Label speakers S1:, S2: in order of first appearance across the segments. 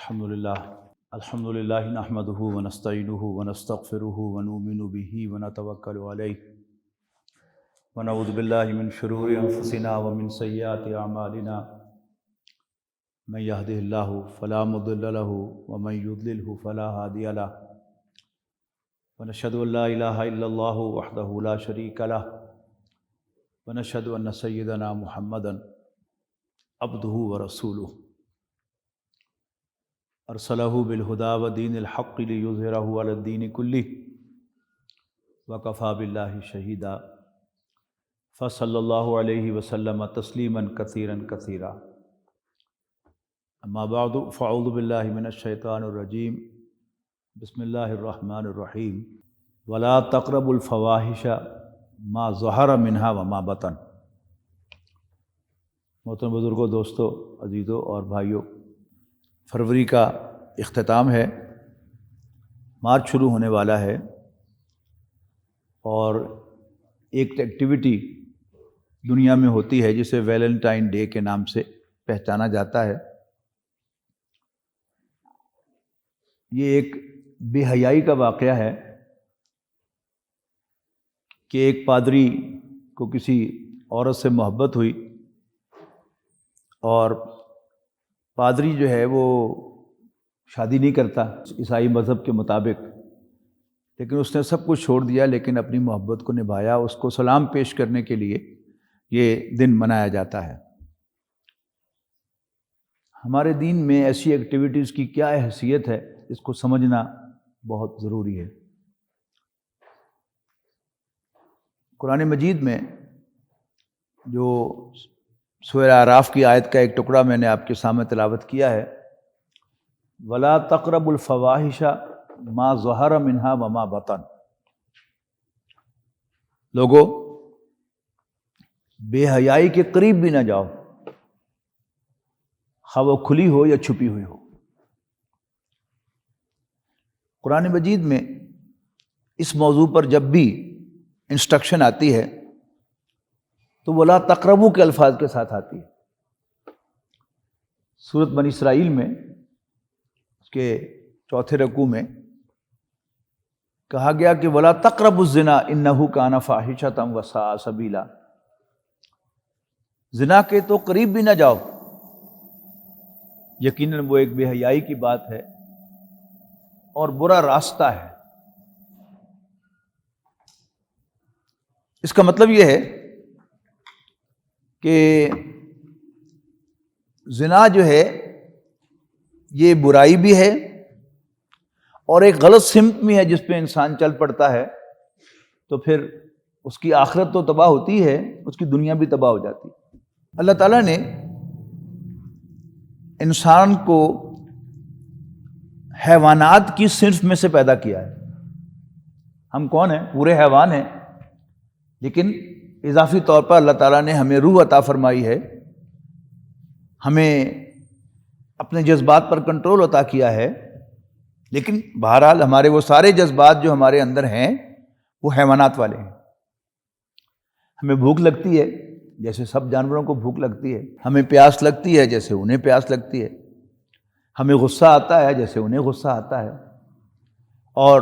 S1: الحمد للہ نحمدہ ونستعینہ ونستغفرہ ونؤمن بہ ونتوکل علیہ ونعوذ باللہ من شرور انفسنا ومن سیئات اعمالنا من یہدہ اللہ فلا مضل لہ ومن یضللہ فلا ہادی لہ ونشہد ان لا الہ الا اللہ وحدہ لا شریک لہ ونشہد ان سیدنا محمدا عبدہ ورسولہ ارسلہ بالہدی ودین الحق لیظہرہ علی الدین کلہ وکفی باللہ شہیدا فصلی اللہ علیہ وسلم تسلیما کثیرا کثیرا اما بعد فاعوذ باللہ من الشیطان الرجیم بسم اللہ الرحمن الرحیم ولا تقربوا الفواحش ما ظہر منہا وما بطن۔ محترم بزرگوں، دوستوں، عزیزوں اور بھائیوں، فروری کا اختتام ہے، مارچ شروع ہونے والا ہے، اور ایک ایکٹیویٹی دنیا میں ہوتی ہے جسے ویلنٹائن ڈے کے نام سے پہچانا جاتا ہے۔ یہ ایک بے حیائی کا واقعہ ہے کہ ایک پادری کو کسی عورت سے محبت ہوئی، اور پادری جو ہے وہ شادی نہیں کرتا عیسائی مذہب کے مطابق، لیکن اس نے سب کچھ چھوڑ دیا، لیکن اپنی محبت کو نبھایا۔ اس کو سلام پیش کرنے کے لیے یہ دن منایا جاتا ہے۔ ہمارے دین میں ایسی ایکٹیویٹیز کی کیا حیثیت ہے، اس کو سمجھنا بہت ضروری ہے۔ قرآن مجید میں جو سورہ اعراف کی آیت کا ایک ٹکڑا میں نے آپ کے سامنے تلاوت کیا ہے، وَلَا تَقْرَبُوا الْفَوَاحِشَ مَا ظَهَرَ مِنْهَا وَمَا بَطَنَ۔ لوگوں، بے حیائی کے قریب بھی نہ جاؤ، خواہ وہ کھلی ہو یا چھپی ہوئی ہو۔ قرآن مجید میں اس موضوع پر جب بھی انسٹرکشن آتی ہے تو وَلَا تَقْرَبُوا کے الفاظ کے ساتھ آتی ہے۔ سورۃ بنی اسرائیل میں اس کے چوتھے رکوع میں کہا گیا کہ وَلَا تَقْرَبُوا الزِّنَا إِنَّهُ كَانَ فَاحِشَةً وَسَاءَ سَبِيلًا۔ زنا کے تو قریب بھی نہ جاؤ، یقیناً وہ ایک بے حیائی کی بات ہے اور برا راستہ ہے۔ اس کا مطلب یہ ہے کہ زنا جو ہے یہ برائی بھی ہے اور ایک غلط سمت بھی ہے جس پہ انسان چل پڑتا ہے، تو پھر اس کی آخرت تو تباہ ہوتی ہے، اس کی دنیا بھی تباہ ہو جاتی ہے۔ اللہ تعالیٰ نے انسان کو حیوانات کی صنف میں سے پیدا کیا ہے۔ ہم کون ہیں؟ پورے حیوان ہیں، لیکن اضافی طور پر اللہ تعالیٰ نے ہمیں روح عطا فرمائی ہے، ہمیں اپنے جذبات پر کنٹرول عطا کیا ہے، لیکن بہرحال ہمارے وہ سارے جذبات جو ہمارے اندر ہیں وہ حیوانات والے ہیں۔ ہمیں بھوک لگتی ہے جیسے سب جانوروں کو بھوک لگتی ہے، ہمیں پیاس لگتی ہے جیسے انہیں پیاس لگتی ہے، ہمیں غصہ آتا ہے جیسے انہیں غصہ آتا ہے، اور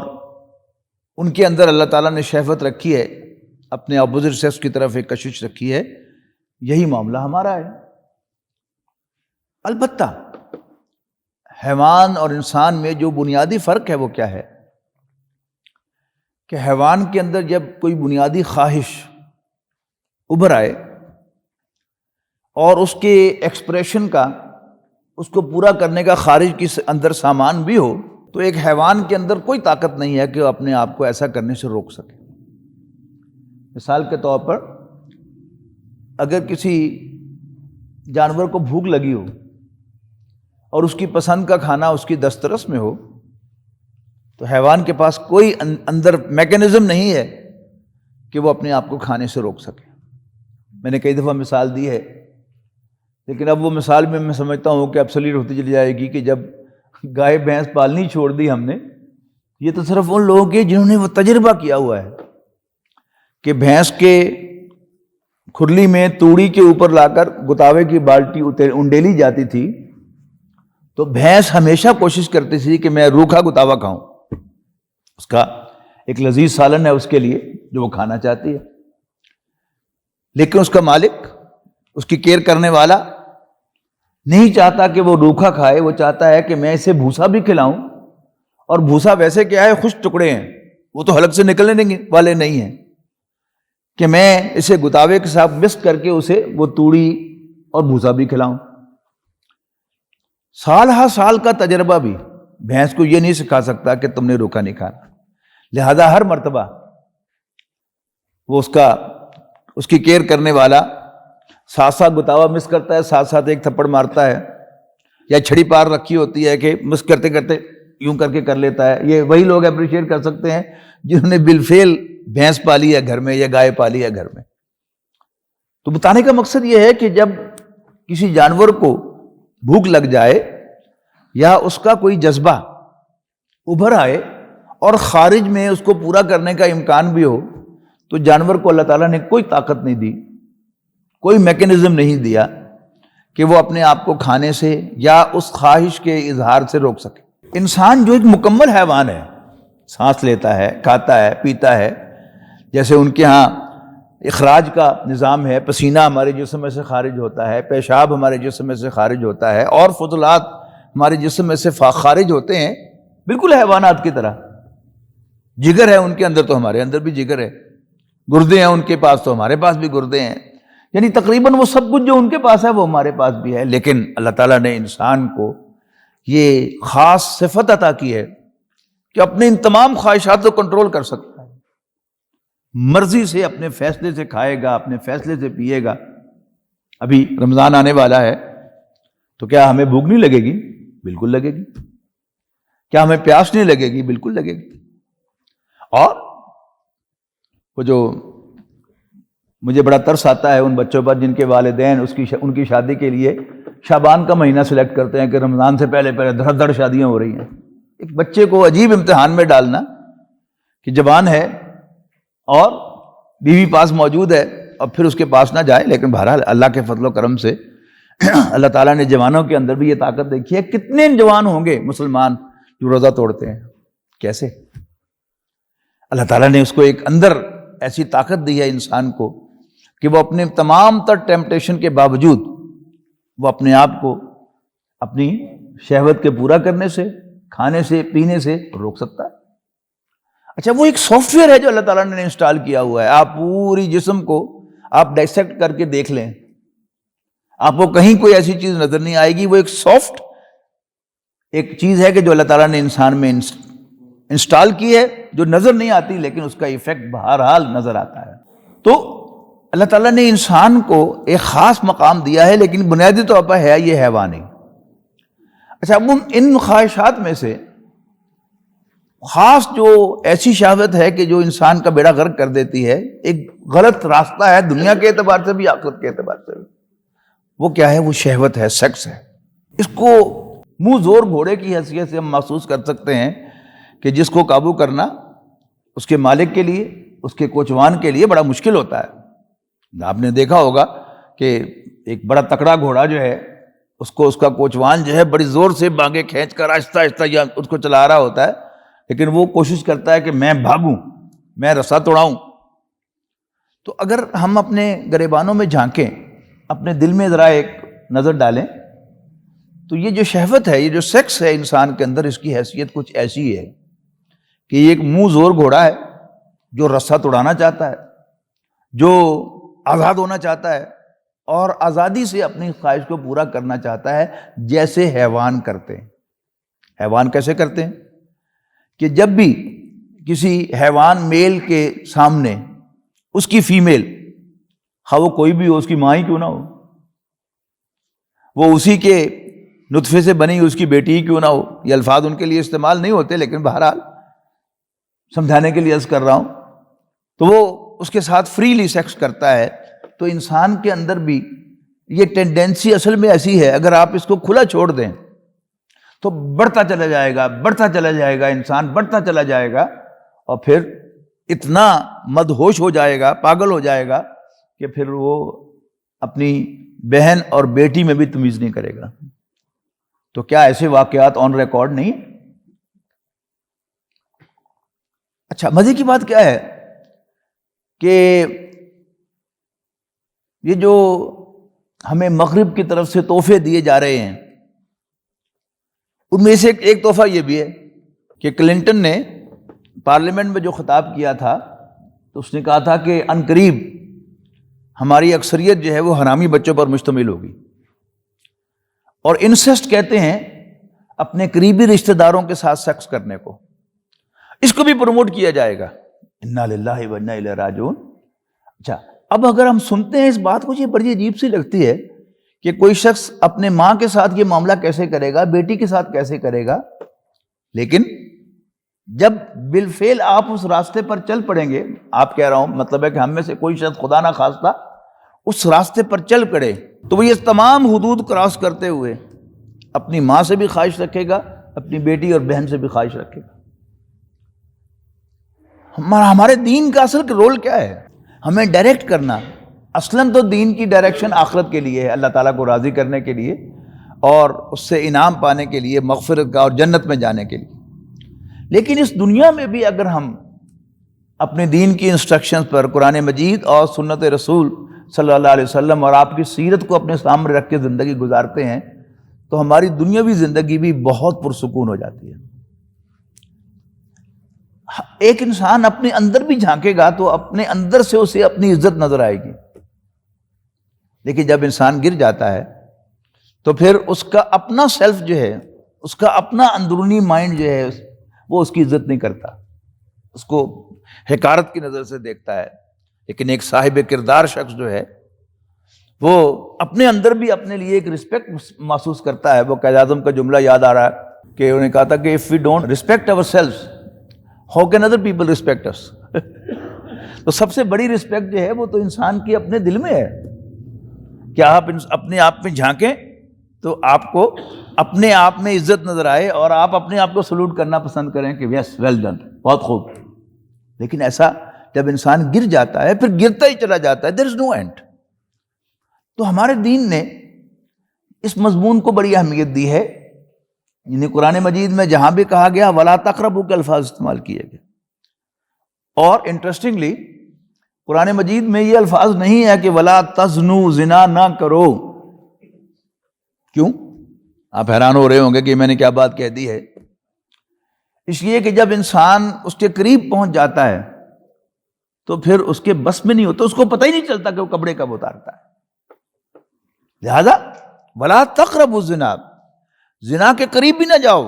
S1: ان کے اندر اللہ تعالیٰ نے شہوت رکھی ہے، اپنے اپوزٹ سیکس کی طرف ایک کشش رکھی ہے۔ یہی معاملہ ہمارا ہے۔ البتہ حیوان اور انسان میں جو بنیادی فرق ہے وہ کیا ہے کہ حیوان کے اندر جب کوئی بنیادی خواہش ابھر آئے اور اس کے ایکسپریشن کا، اس کو پورا کرنے کا خارج کے اندر سامان بھی ہو، تو ایک حیوان کے اندر کوئی طاقت نہیں ہے کہ وہ اپنے آپ کو ایسا کرنے سے روک سکے۔ مثال کے طور پر اگر کسی جانور کو بھوک لگی ہو اور اس کی پسند کا کھانا اس کی دسترس میں ہو، تو حیوان کے پاس کوئی اندر میکینزم نہیں ہے کہ وہ اپنے آپ کو کھانے سے روک سکے۔ میں نے کئی دفعہ مثال دی ہے، لیکن اب وہ مثال میں سمجھتا ہوں کہ ابسلیٹ ہوتی چلی جائے گی کہ جب گائے بھینس پالنی چھوڑ دی ہم نے، یہ تو صرف ان لوگوں کے جنہوں نے وہ تجربہ کیا ہوا ہے کہ بھینس کے کھرلی میں توڑی کے اوپر لا کر گتاوے کی بالٹی انڈیلی جاتی تھی، تو بھینس ہمیشہ کوشش کرتی تھی کہ میں روکھا گتاوا کھاؤں، اس کا ایک لذیذ سالن ہے اس کے لیے جو وہ کھانا چاہتی ہے، لیکن اس کا مالک، اس کی کیئر کرنے والا نہیں چاہتا کہ وہ روکھا کھائے، وہ چاہتا ہے کہ میں اسے بھوسا بھی کھلاؤں، اور بھوسا ویسے کیا ہے، خشک ٹکڑے ہیں، وہ تو حلق سے نکلنے والے نہیں ہیں، کہ میں اسے گتاوے کے ساتھ مکس کر کے اسے وہ توڑی اور بھوسا بھی کھلاؤں۔ سال ہر سال کا تجربہ بھی بھینس کو یہ نہیں سکھا سکتا کہ تم نے روکھا نہیں کھانا، لہذا ہر مرتبہ وہ اس کی کیئر کرنے والا ساتھ ساتھ گتاوا مس کرتا ہے، ساتھ ساتھ ایک تھپڑ مارتا ہے، یا چھڑی پار رکھی ہوتی ہے کہ مس کرتے کرتے یوں کر کے کر لیتا ہے۔ یہ وہی لوگ اپریشیٹ کر سکتے ہیں جنہوں نے بالفعل بھینس پالی ہے گھر میں یا گائے پالی ہے گھر میں۔ تو بتانے کا مقصد یہ ہے کہ جب کسی جانور کو بھوک لگ جائے یا اس کا کوئی جذبہ ابھر آئے اور خارج میں اس کو پورا کرنے کا امکان بھی ہو، تو جانور کو اللہ تعالیٰ نے کوئی طاقت نہیں دی، کوئی میکینزم نہیں دیا کہ وہ اپنے آپ کو کھانے سے یا اس خواہش کے اظہار سے روک سکے۔ انسان جو ایک مکمل حیوان ہے، سانس لیتا ہے، کھاتا ہے، پیتا ہے، جیسے ان کے ہاں اخراج کا نظام ہے، پسینہ ہمارے جسم میں سے خارج ہوتا ہے، پیشاب ہمارے جسم میں سے خارج ہوتا ہے، اور فضلات ہمارے جسم میں سے خارج ہوتے ہیں، بالکل حیوانات کی طرح۔ جگر ہے ان کے اندر تو ہمارے اندر بھی جگر ہے، گردے ہیں ان کے پاس تو ہمارے پاس بھی گردے ہیں، یعنی تقریباً وہ سب کچھ جو ان کے پاس ہے وہ ہمارے پاس بھی ہے۔ لیکن اللہ تعالیٰ نے انسان کو یہ خاص صفت عطا کی ہے کہ اپنے ان تمام خواہشات کو کنٹرول کر سکتا ہے، مرضی سے اپنے فیصلے سے کھائے گا، اپنے فیصلے سے پیے گا۔ ابھی رمضان آنے والا ہے تو کیا ہمیں بھوک نہیں لگے گی؟ بالکل لگے گی۔ کیا ہمیں پیاس نہیں لگے گی؟ بالکل لگے گی۔ اور وہ جو مجھے بڑا ترس آتا ہے ان بچوں پر جن کے والدین ان کی شادی کے لیے شعبان کا مہینہ سلیکٹ کرتے ہیں کہ رمضان سے پہلے دھڑ دھڑ شادیاں ہو رہی ہیں۔ ایک بچے کو عجیب امتحان میں ڈالنا کہ جوان ہے اور بیوی پاس موجود ہے اور پھر اس کے پاس نہ جائے، لیکن بہرحال اللہ کے فضل و کرم سے اللہ تعالیٰ نے جوانوں کے اندر بھی یہ طاقت دیکھی ہے۔ کتنے جوان ہوں گے مسلمان جو روزہ توڑتے ہیں؟ کیسے؟ اللہ تعالیٰ نے اس کو ایک اندر ایسی طاقت دی ہے انسان کو کہ وہ اپنے تمام تر ٹیمپٹیشن کے باوجود وہ اپنے آپ کو اپنی شہوت کے پورا کرنے سے، کھانے سے، پینے سے روک سکتا ہے۔ اچھا، وہ ایک سافٹ ویئر ہے جو اللہ تعالیٰ نے انسٹال کیا ہوا ہے۔ آپ پوری جسم کو آپ ڈائسیکٹ کر کے دیکھ لیں، آپ کو کہیں کوئی ایسی چیز نظر نہیں آئے گی۔ وہ ایک سافٹ ایک چیز ہے کہ جو اللہ تعالیٰ نے انسان میں انسٹال کی ہے، جو نظر نہیں آتی لیکن اس کا ایفیکٹ بہرحال نظر آتا ہے۔ تو اللہ تعالیٰ نے انسان کو ایک خاص مقام دیا ہے، لیکن بنیادی طور پر ہے یہ حیوانی۔ اچھا، ان خواہشات میں سے خاص جو ایسی شہوت ہے کہ جو انسان کا بیڑا غرق کر دیتی ہے، ایک غلط راستہ ہے دنیا کے اعتبار سے بھی، آخرت کے اعتبار سے بھی۔ وہ کیا ہے؟ وہ شہوت ہے، سیکس ہے۔ اس کو منہ زور گھوڑے کی حیثیت سے ہم محسوس کر سکتے ہیں کہ جس کو قابو کرنا اس کے مالک کے لیے، اس کے کوچوان کے لیے بڑا مشکل ہوتا ہے۔ آپ نے دیکھا ہوگا کہ ایک بڑا تکڑا گھوڑا جو ہے اس کو اس کا کوچوان جو ہے بڑی زور سے بانگیں کھینچ کر آہستہ آہستہ یا اس کو چلا رہا ہوتا ہے، لیکن وہ کوشش کرتا ہے کہ میں بھاگوں، میں رسا توڑاؤں۔ تو اگر ہم اپنے گریبانوں میں جھانکیں، اپنے دل میں ذرا ایک نظر ڈالیں، تو یہ جو شہوت ہے، یہ جو سیکس ہے انسان کے اندر، اس کی حیثیت کچھ ایسی ہے کہ یہ ایک منہ زور گھوڑا ہے جو رسا توڑانا چاہتا ہے، جو آزاد ہونا چاہتا ہے اور آزادی سے اپنی خواہش کو پورا کرنا چاہتا ہے، جیسے حیوان کرتے ہیں۔ حیوان کیسے کرتے ہیں کہ جب بھی کسی حیوان میل کے سامنے اس کی فیمیل، خواہ وہ کوئی بھی ہو، اس کی ماں ہی کیوں نہ ہو، وہ اسی کے نطفے سے بنی اس کی بیٹی ہی کیوں نہ ہو، یہ الفاظ ان کے لیے استعمال نہیں ہوتے لیکن بہرحال سمجھانے کے لیے عرض کر رہا ہوں، تو وہ اس کے ساتھ فریلی سیکس کرتا ہے۔ تو انسان کے اندر بھی یہ ٹینڈنسی اصل میں ایسی ہے، اگر آپ اس کو کھلا چھوڑ دیں تو بڑھتا چلا جائے گا، بڑھتا چلا جائے گا، انسان بڑھتا چلا جائے گا، اور پھر اتنا مدہوش ہو جائے گا، پاگل ہو جائے گا کہ پھر وہ اپنی بہن اور بیٹی میں بھی تمیز نہیں کرے گا۔ تو کیا ایسے واقعات آن ریکارڈ نہیں؟ اچھا، مزے کی بات کیا ہے کہ یہ جو ہمیں مغرب کی طرف سے تحفے دیے جا رہے ہیں، ان میں سے ایک تحفہ یہ بھی ہے کہ کلنٹن نے پارلیمنٹ میں جو خطاب کیا تھا تو اس نے کہا تھا کہ عنقریب ہماری اکثریت جو ہے وہ حرامی بچوں پر مشتمل ہوگی، اور انسسٹ کہتے ہیں اپنے قریبی رشتہ داروں کے ساتھ سیکس کرنے کو، اس کو بھی پروموٹ کیا جائے گا۔ انا للہ و انا الیہ راجعون۔ اچھا، اب اگر ہم سنتے ہیں اس بات کو، یہ بڑی عجیب سی لگتی ہے کہ کوئی شخص اپنے ماں کے ساتھ یہ معاملہ کیسے کرے گا، بیٹی کے ساتھ کیسے کرے گا، لیکن جب بالفعل آپ اس راستے پر چل پڑیں گے، آپ کہہ رہا ہوں مطلب ہے کہ ہم میں سے کوئی شخص خدا نہ خواستہ اس راستے پر چل پڑے تو وہ یہ تمام حدود کراس کرتے ہوئے اپنی ماں سے بھی خواہش رکھے گا، اپنی بیٹی اور بہن سے بھی خواہش رکھے گا۔ ہمارے دین کا اصل رول کیا ہے؟ ہمیں ڈائریکٹ کرنا۔ اصلاً تو دین کی ڈائریکشن آخرت کے لیے ہے، اللہ تعالیٰ کو راضی کرنے کے لیے اور اس سے انعام پانے کے لیے، مغفرت کا اور جنت میں جانے کے لیے۔ لیکن اس دنیا میں بھی اگر ہم اپنے دین کی انسٹرکشنز پر، قرآن مجید اور سنت رسول صلی اللہ علیہ وسلم اور آپ کی سیرت کو اپنے سامنے رکھ کے زندگی گزارتے ہیں تو ہماری دنیاوی زندگی بھی بہت پرسکون ہو جاتی ہے۔ ایک انسان اپنے اندر بھی جھانکے گا تو اپنے اندر سے اسے اپنی عزت نظر آئے گی، لیکن جب انسان گر جاتا ہے تو پھر اس کا اپنا سیلف جو ہے، اس کا اپنا اندرونی مائنڈ جو ہے، وہ اس کی عزت نہیں کرتا، اس کو حقارت کی نظر سے دیکھتا ہے۔ لیکن ایک صاحب کردار شخص جو ہے وہ اپنے اندر بھی اپنے لیے ایک رسپیکٹ محسوس کرتا ہے۔ وہ قائد اعظم کا جملہ یاد آ رہا ہے کہ انہوں نے کہا تھا کہ if we don't respect ourselves, how can other people respect us؟ تو سب سے بڑی رسپیکٹ جو ہے وہ تو انسان کی اپنے دل میں ہے کہ آپ اپنے آپ میں جھانکیں تو آپ کو اپنے آپ میں عزت نظر آئے اور آپ اپنے آپ کو سلوٹ کرنا پسند کریں کہ یس ویل ڈن، بہت خوب۔ لیکن ایسا جب انسان گر جاتا ہے پھر گرتا ہی چلا جاتا ہے، دیر از نو اینڈ۔ تو ہمارے دین نے اس مضمون کو بڑی اہمیت دی ہے، یعنی قرآن مجید میں جہاں بھی کہا گیا وَلَا تَقْرَبُوا کے الفاظ استعمال کیے گئے، اور انٹرسٹنگلی قرآن مجید میں یہ الفاظ نہیں ہے کہ وَلَا تَزْنُوا، زنا نہ کرو۔ کیوں؟ آپ حیران ہو رہے ہوں گے کہ میں نے کیا بات کہہ دی ہے۔ اس لیے کہ جب انسان اس کے قریب پہنچ جاتا ہے تو پھر اس کے بس میں نہیں ہوتا، اس کو پتہ ہی نہیں چلتا کہ وہ کپڑے کب اتارتا ہے۔ لہذا وَلَا تَقْرَبُوا الزِّنَا، زنا کے قریب بھی نہ جاؤ،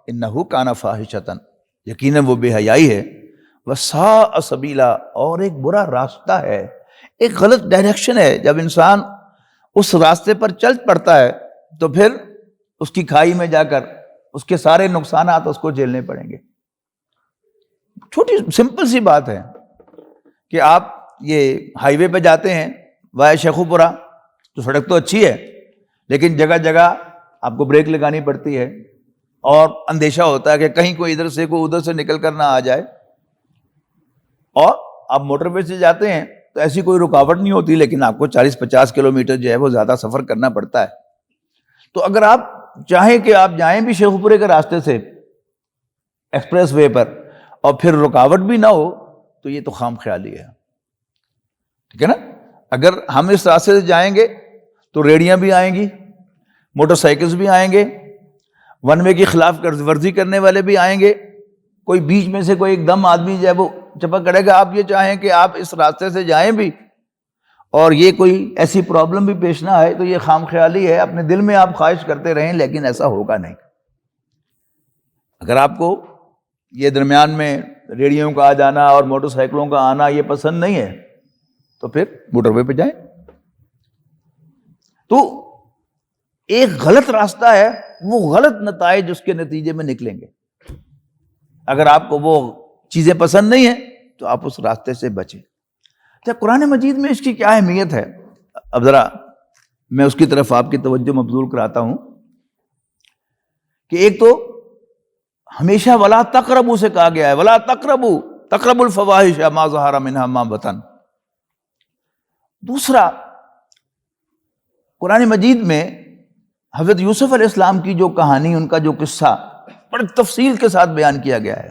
S1: اِنَّهُ كَانَ فَاحِشَةً، یقیناً وہ بے حیائی ہے، وَسَاءَ سَبِيلًا، اور ایک برا راستہ ہے، ایک غلط ڈائریکشن ہے۔ جب انسان اس راستے پر چل پڑتا ہے تو پھر اس کی کھائی میں جا کر اس کے سارے نقصانات اس کو جھیلنے پڑیں گے۔ چھوٹی سمپل سی بات ہے کہ آپ یہ ہائی وے پہ جاتے ہیں وائے شیخوپورہ، تو سڑک تو اچھی ہے لیکن جگہ جگہ آپ کو بریک لگانی پڑتی ہے اور اندیشہ ہوتا ہے کہ کہیں کوئی ادھر سے کوئی ادھر سے نکل کر نہ آ جائے، اور آپ موٹر وے سے جاتے ہیں تو ایسی کوئی رکاوٹ نہیں ہوتی، لیکن آپ کو 40-50 کلومیٹر جو ہے وہ زیادہ سفر کرنا پڑتا ہے۔ تو اگر آپ چاہیں کہ آپ جائیں بھی شیخوپورے کے راستے سے ایکسپریس وے پر اور پھر رکاوٹ بھی نہ ہو تو یہ تو خام خیالی ہے، ٹھیک ہے نا؟ اگر ہم اس راستے سے جائیں گے تو ریڑیاں بھی آئیں گی، موٹر سائیکلز بھی آئیں گے، ون وے کی خلاف ورزی کرنے والے بھی آئیں گے، کوئی بیچ میں سے کوئی ایک دم آدمی جو ہے وہ چپک کرے گا۔ آپ یہ چاہیں کہ آپ اس راستے سے جائیں بھی اور یہ کوئی ایسی پرابلم بھی پیش نہ آئے تو یہ خام خیالی ہے، اپنے دل میں آپ خواہش کرتے رہیں لیکن ایسا ہوگا نہیں۔ اگر آپ کو یہ درمیان میں ریڑیوں کا آ جانا اور موٹر سائیکلوں کا آنا یہ پسند نہیں ہے تو پھر موٹر وے پہ جائیں۔ تو ایک غلط راستہ ہے، وہ غلط نتائج اس کے نتیجے میں نکلیں گے۔ اگر آپ کو وہ چیزیں پسند نہیں ہیں تو آپ اس راستے سے بچیں۔ قرآن مجید میں اس کی کیا اہمیت ہے، اب ذرا میں اس کی طرف آپ کی توجہ مبذول کراتا ہوں کہ ایک تو ہمیشہ ولا تقربوا سے کہا گیا ہے، ولا تقربوا الفواحش ما ظہر منها ما بطن۔ دوسرا، قرآن مجید میں حضرت یوسف علیہ السلام کی جو کہانی، ان کا جو قصہ بڑی تفصیل کے ساتھ بیان کیا گیا ہے،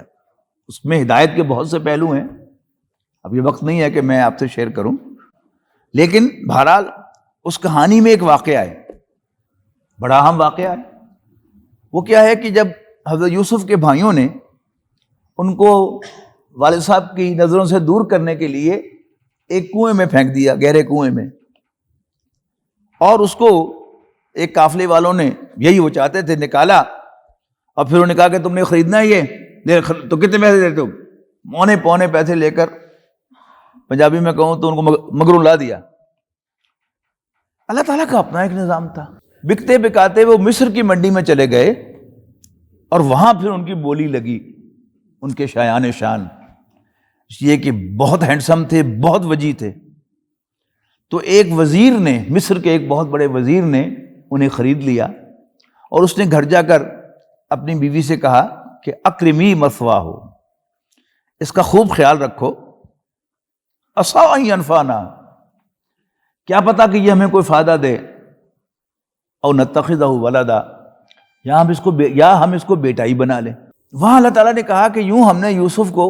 S1: اس میں ہدایت کے بہت سے پہلو ہیں، اب یہ وقت نہیں ہے کہ میں آپ سے شیئر کروں، لیکن بہرحال اس کہانی میں ایک واقعہ ہے، بڑا اہم واقعہ ہے۔ وہ کیا ہے کہ جب حضرت یوسف کے بھائیوں نے ان کو والد صاحب کی نظروں سے دور کرنے کے لیے ایک کنویں میں پھینک دیا، گہرے کنویں میں، اور اس کو ایک قافلے والوں نے، یہی وہ چاہتے تھے، نکالا، اور پھر انہوں نے کہا کہ تم نے خریدنا ہے یہ، تو کتنے پیسے دیتے ہو؟ مونے پونے پیسے لے کر، پنجابی میں کہوں تو ان کو مگروں لا دیا۔ اللہ تعالیٰ کا اپنا ایک نظام تھا، بکتے بکاتے وہ مصر کی منڈی میں چلے گئے، اور وہاں پھر ان کی بولی لگی، ان کے شایان شان، یہ کہ بہت ہینڈسم تھے، بہت وجیح تھے۔ تو ایک وزیر نے، مصر کے ایک بہت بڑے وزیر نے انہیں خرید لیا، اور اس نے گھر جا کر اپنی بیوی سے کہا کہ اکرمی مثواہ ہو، اس کا خوب خیال رکھو، عسیٰ ان ینفعنا، کیا پتا کہ یہ ہمیں کوئی فائدہ دے، او نتخذہ ولدا، یا ہم اس کو بیٹا ہی بنا لیں۔ وہاں اللہ تعالیٰ نے کہا کہ یوں ہم نے یوسف کو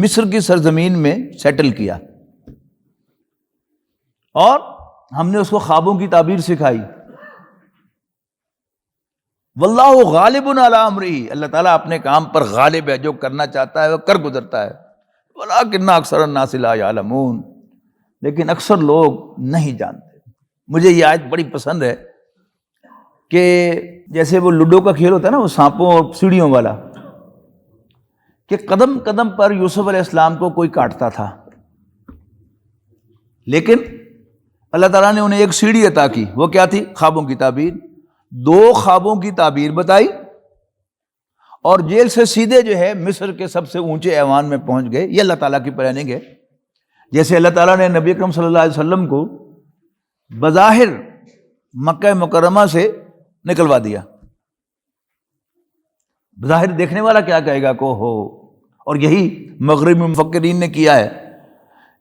S1: مصر کی سرزمین میں سیٹل کیا، اور ہم نے اس کو خوابوں کی تعبیر سکھائی۔ واللہ غالب علی امرہ، اللہ تعالیٰ اپنے کام پر غالب ہے، جو کرنا چاہتا ہے وہ کر گزرتا ہے۔ ولکن اکثر الناس لا یعلمون، لیکن اکثر لوگ نہیں جانتے۔ مجھے یہ آیت بڑی پسند ہے کہ جیسے وہ لوڈو کا کھیل ہوتا ہے نا، وہ سانپوں اور سیڑھیوں والا، کہ قدم قدم پر یوسف علیہ السلام کو کوئی کاٹتا تھا، لیکن اللہ تعالیٰ نے انہیں ایک سیڑھی عطا کی، وہ کیا تھی؟ خوابوں کی تعبیر۔ 2 خوابوں کی تعبیر بتائی، اور جیل سے سیدھے جو ہے مصر کے سب سے اونچے ایوان میں پہنچ گئے۔ یہ اللہ تعالیٰ کی پلاننگ ہے۔ جیسے اللہ تعالیٰ نے نبی اکرم صلی اللہ علیہ وسلم کو بظاہر مکہ مکرمہ سے نکلوا دیا، بظاہر دیکھنے والا کیا کہے گا کو ہو، اور یہی مغربی مفکرین نے کیا ہے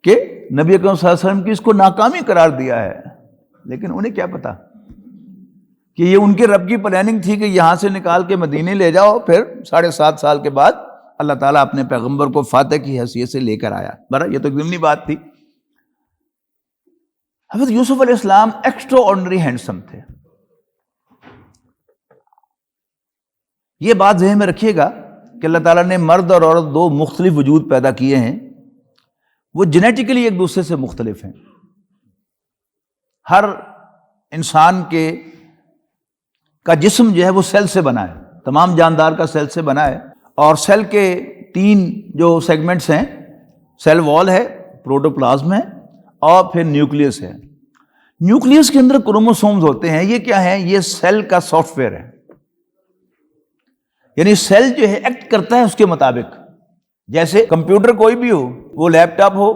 S1: کہ نبی اکرم صلی اللہ علیہ وسلم کی اس کو ناکامی قرار دیا ہے، لیکن انہیں کیا پتا کہ یہ ان کے رب کی پلاننگ تھی کہ یہاں سے نکال کے مدینے لے جاؤ، پھر 7.5 سال کے بعد اللہ تعالیٰ اپنے پیغمبر کو فاتح کی حیثیت سے لے کر آیا۔ برا یہ تو ایک ضمنی بات تھی۔ حضرت یوسف علیہ السلام ایکسٹرا آرڈنری ہینڈسم تھے۔ یہ بات ذہن میں رکھیے گا کہ اللہ تعالیٰ نے مرد اور عورت 2 مختلف وجود پیدا کیے ہیں، وہ جینیٹیکلی ایک دوسرے سے مختلف ہیں۔ ہر انسان کا جسم جو ہے وہ سیل سے بنا ہے، تمام جاندار کا سیل سے بنا ہے، اور سیل کے 3 جو سیگمنٹس ہیں، سیل وال ہے، پروٹوپلازم ہے، اور پھر نیوکلیس ہے۔ نیوکلیس کے اندر کروموسومز ہوتے ہیں۔ یہ کیا ہے؟ یہ سیل کا سافٹ ویئر ہے، یعنی سیل جو ہے ایکٹ کرتا ہے اس کے مطابق۔ جیسے کمپیوٹر کوئی بھی ہو، وہ لیپ ٹاپ ہو،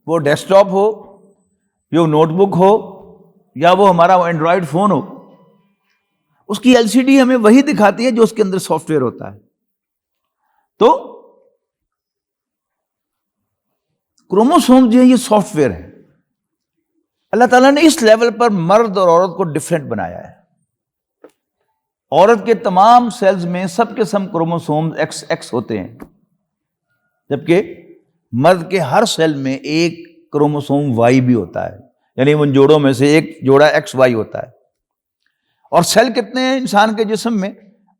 S1: وہ ڈیسک ٹاپ ہو، یا نوٹ بک ہو، یا وہ ہمارا اینڈرائڈ فون ہو، اس کی ایل سی ڈی ہمیں وہی دکھاتی ہے جو اس کے اندر سافٹ ویئر ہوتا ہے۔ تو کروموسوم جو ہے یہ سافٹ ویئر ہے۔ اللہ تعالیٰ نے اس لیول پر مرد اور عورت کو ڈفرینٹ بنایا ہے۔ عورت کے تمام سیلز میں سب کے سب کروموسوم ایکس ہوتے ہیں، جبکہ مرد کے ہر سیل میں ایک کروموسوم وائی بھی ہوتا ہے، یعنی ان جوڑوں میں سے ایک جوڑا ایکس وائی ہوتا ہے۔ اور سیل کتنے ہیں انسان کے جسم میں؟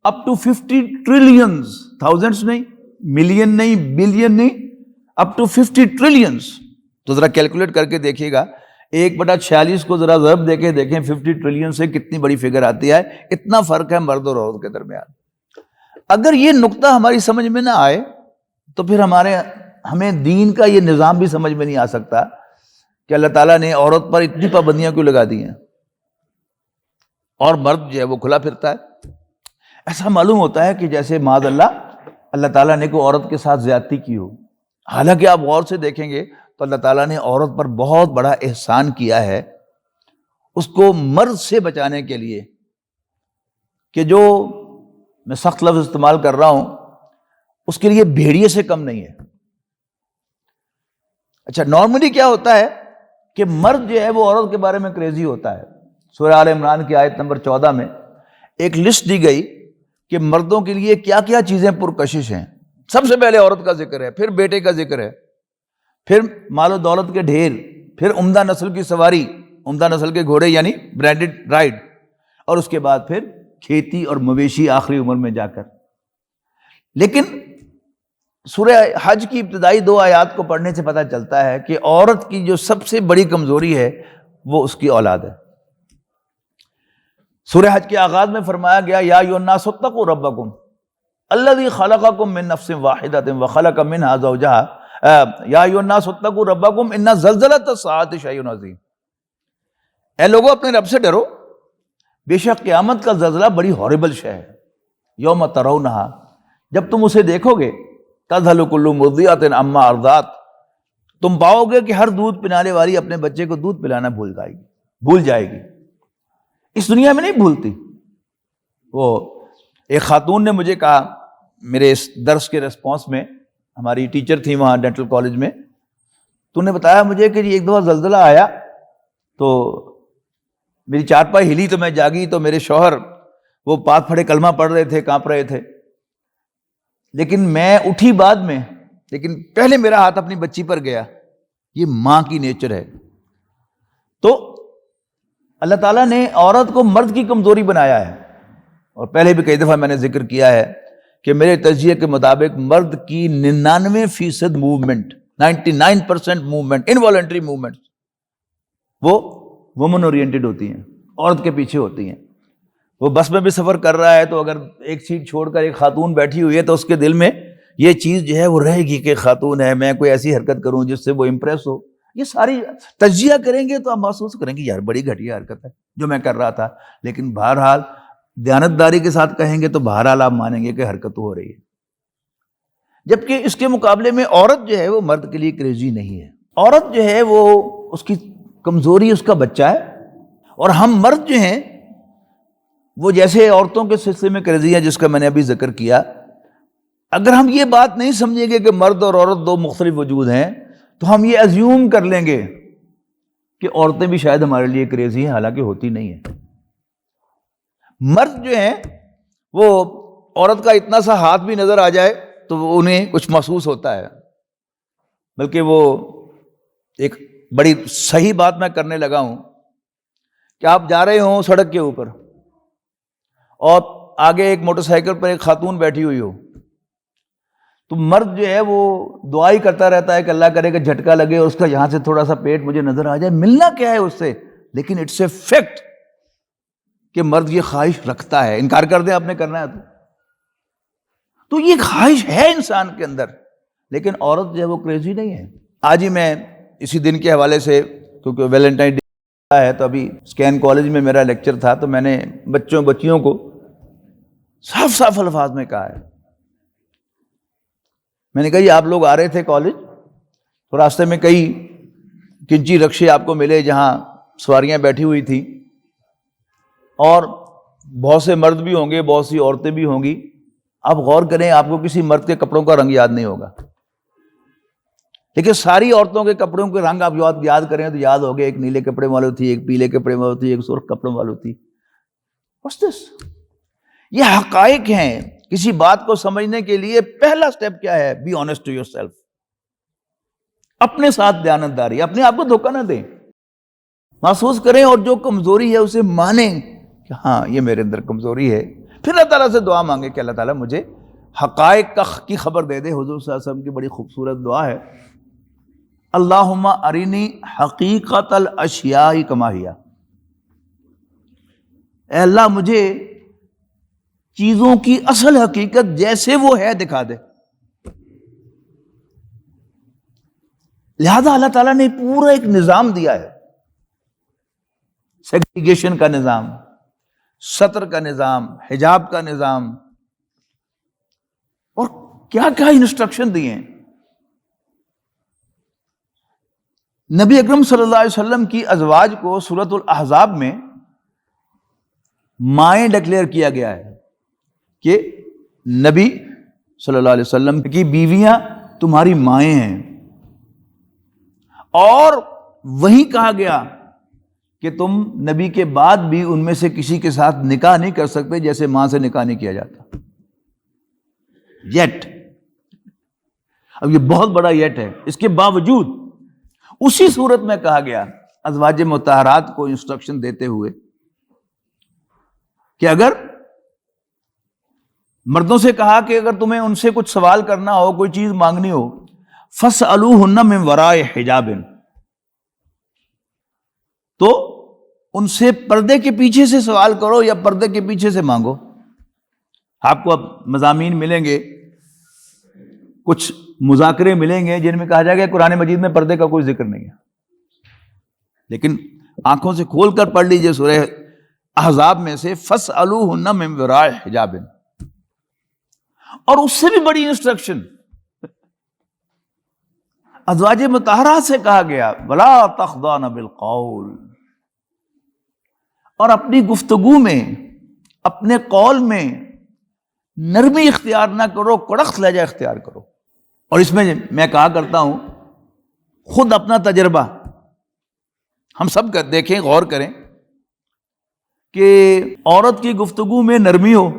S1: اپ ٹو 50 ٹریلینز، تھاؤزنڈز نہیں، ملین نہیں، بلین نہیں، اپ ٹو 50 ٹریلینز۔ تو ذرا کیلکولیٹ کر کے دیکھیے گا، 1/46 کو ذرا ضرب دے کے دیکھیں 50 ٹریلین سے کتنی بڑی فگر آتی ہے۔ اتنا فرق ہے مرد اور عورت کے درمیان۔ اگر یہ نقطہ ہماری سمجھ میں نہ آئے تو پھر ہمیں دین کا یہ نظام بھی سمجھ میں نہیں آ سکتا کہ اللہ تعالیٰ نے عورت پر اتنی پابندیاں کیوں لگا دی ہیں، اور مرد جو ہے وہ کھلا پھرتا ہے۔ ایسا معلوم ہوتا ہے کہ جیسے معاذ اللہ تعالیٰ نے کوئی عورت کے ساتھ زیادتی کی ہو، حالانکہ آپ غور سے دیکھیں گے تو اللہ تعالیٰ نے عورت پر بہت بڑا احسان کیا ہے، اس کو مرد سے بچانے کے لیے، کہ جو میں سخت لفظ استعمال کر رہا ہوں اس کے لیے بھیڑیے سے کم نہیں ہے۔ اچھا، نارملی کیا ہوتا ہے کہ مرد جو ہے وہ عورت کے بارے میں کریزی ہوتا ہے، سورہ آل عمران کی آیت نمبر 14 میں ایک لسٹ دی گئی کہ مردوں کے لیے کیا کیا چیزیں پرکشش ہیں. سب سے پہلے عورت کا ذکر ہے، پھر بیٹے کا ذکر ہے، پھر مال و دولت کے ڈھیر، پھر عمدہ نسل کی سواری، عمدہ نسل کے گھوڑے یعنی برانڈڈ رائڈ، اور اس کے بعد پھر کھیتی اور مویشی آخری عمر میں جا کر. لیکن سورہ حج کی ابتدائی 2 آیات کو پڑھنے سے پتہ چلتا ہے کہ عورت کی جو سب سے بڑی کمزوری ہے وہ اس کی اولاد ہے. سورہ حج کے آغاز میں فرمایا گیا یا ایھا الناس اتقوا ربکم الذی خلقکم من نفس واحدۃ وخلق منها زوجها یا ایھا الناس اتقوا ربکم ان زلزلۃ الساعۃ شیء عظیم. اے لوگو اپنے رب سے ڈرو، بے شک قیامت کا زلزلہ بڑی ہاربل شے ہے. یوم ترونھا، جب تم اسے دیکھو گے، تذہل کل مرضعۃ عما ارضعت، تم پاؤ گے کہ ہر دودھ پلانے والی اپنے بچے کو دودھ پلانا بھول جائے گی. اس دنیا میں نہیں بھولتی. وہ ایک خاتون نے مجھے کہا میرے اس درس کے ریسپانس میں، ہماری ٹیچر تھی وہاں ڈینٹل کالج میں، تو نے بتایا مجھے کہ ایک دفعہ زلزلہ آیا تو میری چارپائی ہلی تو میں جاگی تو میرے شوہر وہ پاک پھڑے کلمہ پڑھ رہے تھے، کانپ رہے تھے، لیکن میں اٹھی بعد میں، لیکن پہلے میرا ہاتھ اپنی بچی پر گیا. یہ ماں کی نیچر ہے. تو اللہ تعالیٰ نے عورت کو مرد کی کمزوری بنایا ہے، اور پہلے بھی کئی دفعہ میں نے ذکر کیا ہے کہ میرے تجزیے کے مطابق مرد کی 99% موومنٹ، 99% موومنٹ، انوالنٹری موومنٹ، وہ وومن اورینٹڈ ہوتی ہیں، عورت کے پیچھے ہوتی ہیں. وہ بس میں بھی سفر کر رہا ہے تو اگر ایک سیٹ چھوڑ کر ایک خاتون بیٹھی ہوئی ہے تو اس کے دل میں یہ چیز جو ہے وہ رہے گی کہ خاتون ہے، میں کوئی ایسی حرکت کروں جس سے وہ امپریس ہو. یہ ساری تجزیہ کریں گے تو آپ محسوس کریں گے یار بڑی گھٹیا حرکت ہے جو میں کر رہا تھا، لیکن بہرحال دیانتداری کے ساتھ کہیں گے تو بہرحال آپ مانیں گے کہ حرکت ہو رہی ہے. جبکہ اس کے مقابلے میں عورت جو ہے وہ مرد کے لیے کریزی نہیں ہے. عورت جو ہے وہ اس کی کمزوری اس کا بچہ ہے، اور ہم مرد جو ہیں وہ جیسے عورتوں کے سلسلے میں کریزی ہیں جس کا میں نے ابھی ذکر کیا. اگر ہم یہ بات نہیں سمجھیں گے کہ مرد اور عورت 2 مختلف وجود ہیں تو ہم یہ ازیوم کر لیں گے کہ عورتیں بھی شاید ہمارے لیے کریزی ہیں، حالانکہ ہوتی نہیں ہیں. مرد جو ہیں وہ عورت کا اتنا سا ہاتھ بھی نظر آ جائے تو انہیں کچھ محسوس ہوتا ہے. بلکہ وہ ایک بڑی صحیح بات میں کرنے لگا ہوں کہ آپ جا رہے ہوں سڑک کے اوپر اور آگے ایک موٹر سائیکل پر ایک خاتون بیٹھی ہوئی ہو، تو مرد جو ہے وہ دعائی کرتا رہتا ہے کہ اللہ کرے کہ جھٹکا لگے اور اس کا یہاں سے تھوڑا سا پیٹ مجھے نظر آ جائے. ملنا کیا ہے اس سے، لیکن اٹس اے فیکٹ کہ مرد یہ خواہش رکھتا ہے. انکار کر دیں آپ نے کرنا ہے تو یہ خواہش ہے انسان کے اندر، لیکن عورت جو ہے وہ کریزی نہیں ہے. آج ہی میں اسی دن کے حوالے سے، کیونکہ ویلنٹائن ڈے ہے تو ابھی اسکین کالج میں میرا لیکچر تھا، تو میں نے بچیوں کو صاف صاف الفاظ میں کہا ہے. میں نے کہا یہ آپ لوگ آ رہے تھے کالج تو راستے میں کئی کنچی رکشے آپ کو ملے جہاں سواریاں بیٹھی ہوئی تھیں، اور بہت سے مرد بھی ہوں گے، بہت سی عورتیں بھی ہوں گی. آپ غور کریں، آپ کو کسی مرد کے کپڑوں کا رنگ یاد نہیں ہوگا، لیکن ساری عورتوں کے کپڑوں کے رنگ آپ یاد کریں تو یاد ہوگے. ایک نیلے کپڑے والوں تھی، ایک پیلے کپڑے والوں تھی، ایک سرخ کپڑوں والوں تھی. What's this؟ یہ حقائق ہیں. کسی بات کو سمجھنے کے لیے پہلا سٹیپ کیا ہے؟ Be honest to yourself. اپنے ساتھ دیانتداری، اپنے آپ کو دھوکہ نہ دیں، محسوس کریں اور جو کمزوری ہے اسے مانیں کہ ہاں یہ میرے اندر کمزوری ہے. پھر اللہ تعالیٰ سے دعا مانگے کہ اللہ تعالیٰ مجھے حقائق کی خبر دے دے. حضور صلی اللہ علیہ وسلم کی بڑی خوبصورت دعا ہے، اللہم ارنی حقیقت الاشیاء کما ہی. اے اللہ مجھے چیزوں کی اصل حقیقت جیسے وہ ہے دکھا دے. لہذا اللہ تعالیٰ نے پورا ایک نظام دیا ہے، سیگریگیشن کا نظام، سطر کا نظام، حجاب کا نظام، اور کیا کیا انسٹرکشن دیے ہیں. نبی اکرم صلی اللہ علیہ وسلم کی ازواج کو سورۃ الاحزاب میں مائیں ڈکلیئر کیا گیا ہے کہ نبی صلی اللہ علیہ وسلم کی بیویاں تمہاری مائیں ہیں. اور وہی کہا گیا کہ تم نبی کے بعد بھی ان میں سے کسی کے ساتھ نکاح نہیں کر سکتے جیسے ماں سے نکاح نہیں کیا جاتا. یٹ، اب یہ بہت بڑا یٹ ہے. اس کے باوجود اسی صورت میں کہا گیا ازواج مطہرات کو انسٹرکشن دیتے ہوئے کہ اگر مردوں سے کہا کہ اگر تمہیں ان سے کچھ سوال کرنا ہو، کوئی چیز مانگنی ہو، فَاسْأَلُوهُنَّ مِنْ وَرَاءِ حِجَابٍ، تو ان سے پردے کے پیچھے سے سوال کرو یا پردے کے پیچھے سے مانگو. آپ کو اب مضامین ملیں گے، کچھ مذاکرے ملیں گے جن میں کہا جائے گا قرآن مجید میں پردے کا کوئی ذکر نہیں ہے، لیکن آنکھوں سے کھول کر پڑھ لیجئے سورہ احزاب میں سے فَاسْأَلُوهُنَّ مِنْ وَرَاءِ حِجَابٍ. اور اس سے بھی بڑی انسٹرکشن ازواج مطہرات سے کہا گیا وَلَا تَخْضَعْنَ بِالْقَوْلِ، اور اپنی گفتگو میں، اپنے قول میں نرمی اختیار نہ کرو، کڑک لہجہ اختیار کرو. اور اس میں کہا کرتا ہوں، خود اپنا تجربہ ہم سب کا دیکھیں، غور کریں کہ عورت کی گفتگو میں نرمی ہو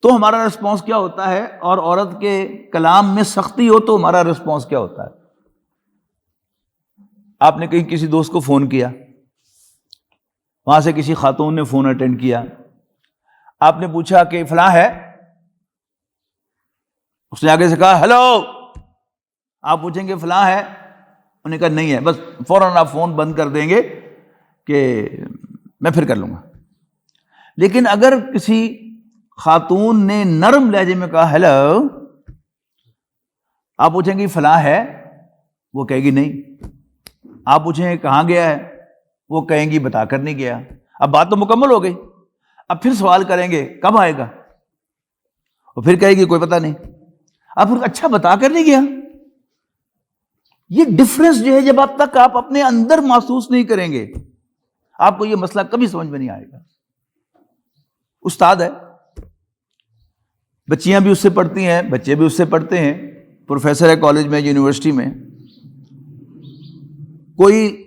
S1: تو ہمارا رسپانس کیا ہوتا ہے، اور عورت کے کلام میں سختی ہو تو ہمارا رسپانس کیا ہوتا ہے. آپ نے کہیں کسی دوست کو فون کیا، وہاں سے کسی خاتون نے فون اٹینڈ کیا، آپ نے پوچھا کہ فلاں ہے، اس نے آگے سے کہا ہیلو، آپ پوچھیں گے فلاں ہے، انہوں نے کہا نہیں ہے، بس فوراً آپ فون بند کر دیں گے کہ میں پھر کر لوں گا. لیکن اگر کسی خاتون نے نرم لہجے میں کہا ہیلو، آپ پوچھیں گے فلاں ہے، وہ کہے گی نہیں. آپ پوچھیں گے کہاں گیا ہے، وہ کہیں گی بتا کر نہیں گیا. اب بات تو مکمل ہو گئی. اب پھر سوال کریں گے کب آئے گا، اور پھر کہے گی کوئی پتہ نہیں. اب پھر اچھا بتا کر نہیں گیا. یہ ڈفرنس جو ہے جب اب تک آپ اپنے اندر محسوس نہیں کریں گے، آپ کو یہ مسئلہ کبھی سمجھ میں نہیں آئے گا. استاد ہے، بچیاں بھی اس سے پڑھتی ہیں، بچے بھی اس سے پڑھتے ہیں، پروفیسر ہے کالج میں، یونیورسٹی میں. کوئی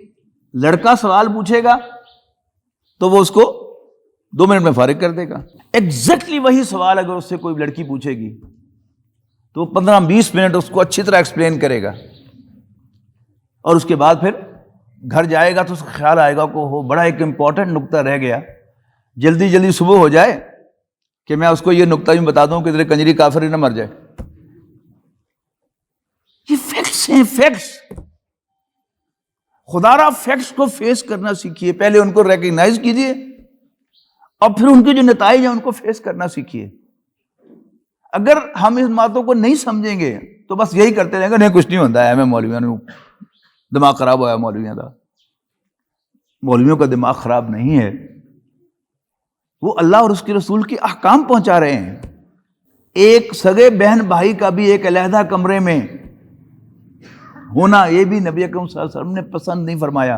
S1: لڑکا سوال پوچھے گا تو وہ اس کو 2 منٹ میں فارغ کر دے گا. ایگزیکٹلی وہی سوال اگر اس سے کوئی لڑکی پوچھے گی تو 15-20 منٹ اس کو اچھی طرح ایکسپلین کرے گا، اور اس کے بعد پھر گھر جائے گا تو اس کا خیال آئے گا کہ وہ بڑا ایک امپورٹنٹ نقطہ رہ گیا، جلدی جلدی صبح ہو جائے کہ میں اس کو یہ نقطہ بھی بتا دوں کہ تیرے کنجری کافر ہی نہ مر جائے. یہ فیکٹس ہیں، فیکٹس. خدا را فیکٹس کو فیس کرنا سیکھیے، پہلے ان کو ریکگنائز کیجیے اور پھر ان کے جو نتائج ہیں ان کو فیس کرنا سیکھیے. اگر ہم اس باتوں کو نہیں سمجھیں گے تو بس یہی کرتے رہیں گے، نہیں کچھ نہیں ہوتا ہے، ہمیں مولویوں نے دماغ خراب ہوا ہے، مولویوں کا. مولویوں کا دماغ خراب نہیں ہے، وہ اللہ اور اس کے رسول کے احکام پہنچا رہے ہیں. ایک سگے بہن بھائی کا بھی ایک علیحدہ کمرے میں ہونا، یہ بھی نبی اکرم صلی اللہ علیہ وسلم نے پسند نہیں فرمایا.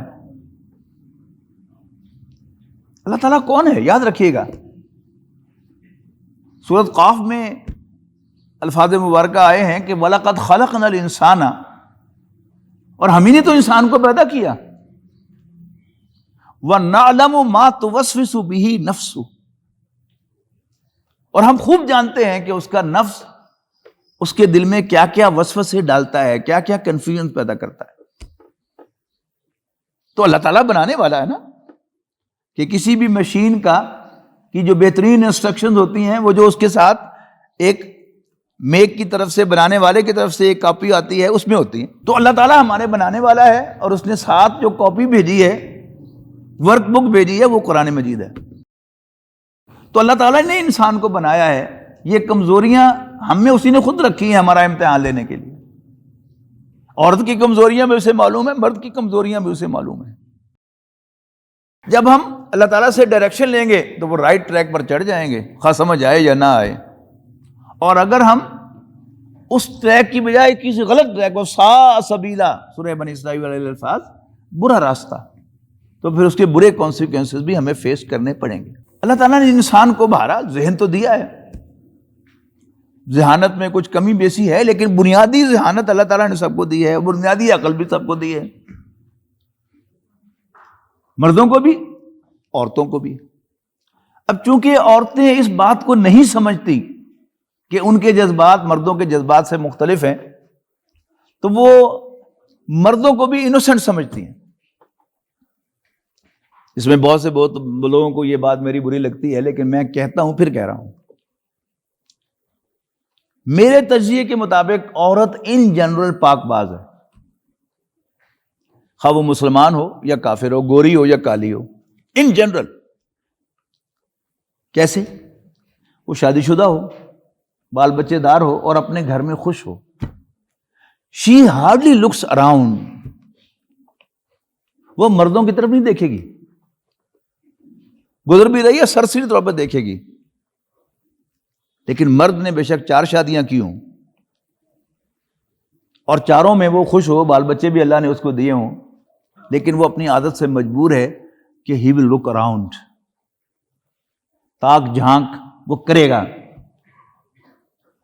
S1: اللہ تعالیٰ کون ہے یاد رکھیے گا. سورۃ قاف میں الفاظ مبارکہ آئے ہیں کہ وَلَقَدْ خَلَقْنَا الْإِنسَانَ، اور ہم ہی نے تو انسان کو پیدا کیا. وَنَعْلَمُ مَا تُوَسْوِسُ بِهِ نَفْسُهُ، اور ہم خوب جانتے ہیں کہ اس کا نفس اس کے دل میں کیا کیا وسوسے ڈالتا ہے، کیا کیا کنفیوژن پیدا کرتا ہے. تو اللہ تعالیٰ بنانے والا ہے نا، کہ کسی بھی مشین کی جو بہترین انسٹرکشنز ہوتی ہیں وہ جو اس کے ساتھ ایک میک کی طرف سے، بنانے والے کی طرف سے ایک کاپی آتی ہے اس میں ہوتی ہیں. تو اللہ تعالیٰ ہمارے بنانے والا ہے، اور اس نے ساتھ جو کاپی بھیجی ہے، ورک بک بھیجی ہے، وہ قرآن مجید ہے. تو اللہ تعالیٰ نے انسان کو بنایا ہے. یہ کمزوریاں ہم میں اسی نے خود رکھی ہیں ہمارا امتحان لینے کے لیے. عورت کی کمزوریاں بھی اسے معلوم ہے، مرد کی کمزوریاں بھی اسے معلوم ہے. جب ہم اللہ تعالیٰ سے ڈائریکشن لیں گے تو وہ رائٹ ٹریک پر چڑھ جائیں گے، خواہ سمجھ آئے یا نہ آئے. اور اگر ہم اس ٹریک کی بجائے کسی غلط ٹریک، سا سبیلا، سورہ بنی اسرائیل والے الفاظ، برا راستہ، تو پھر اس کے برے کانسیکوینسز بھی ہمیں فیس کرنے پڑیں گے. اللہ تعالیٰ نے انسان کو بہارا، ذہن تو دیا ہے، ذہانت میں کچھ کمی بیسی ہے، لیکن بنیادی ذہانت اللہ تعالیٰ نے سب کو دی ہے، بنیادی عقل بھی سب کو دی ہے. مردوں کو بھی عورتوں کو بھی۔ اب چونکہ عورتیں اس بات کو نہیں سمجھتی کہ ان کے جذبات مردوں کے جذبات سے مختلف ہیں، تو وہ مردوں کو بھی انوسنٹ سمجھتی ہیں۔ اس میں بہت لوگوں کو یہ بات میری بری لگتی ہے، لیکن میں کہتا ہوں، پھر کہہ رہا ہوں، میرے تجزیے کے مطابق عورت ان جنرل پاک باز ہے، خواہ وہ مسلمان ہو یا کافر ہو، گوری ہو یا کالی ہو، ان جنرل۔ کیسے؟ وہ شادی شدہ ہو، بال بچے دار ہو اور اپنے گھر میں خوش ہو۔ شی ہارڈلی لکس اراؤنڈ، وہ مردوں کی طرف نہیں دیکھے گی، گزر بھی رہی ہے سرسری طور پر دیکھے گی۔ لیکن مرد نے بے شک 4 شادیاں کی ہوں اور چاروں میں وہ خوش ہو، بال بچے بھی اللہ نے اس کو دیے ہوں، لیکن وہ اپنی عادت سے مجبور ہے کہ ہی ول لک اراؤنڈ، تاک جھانک وہ کرے گا۔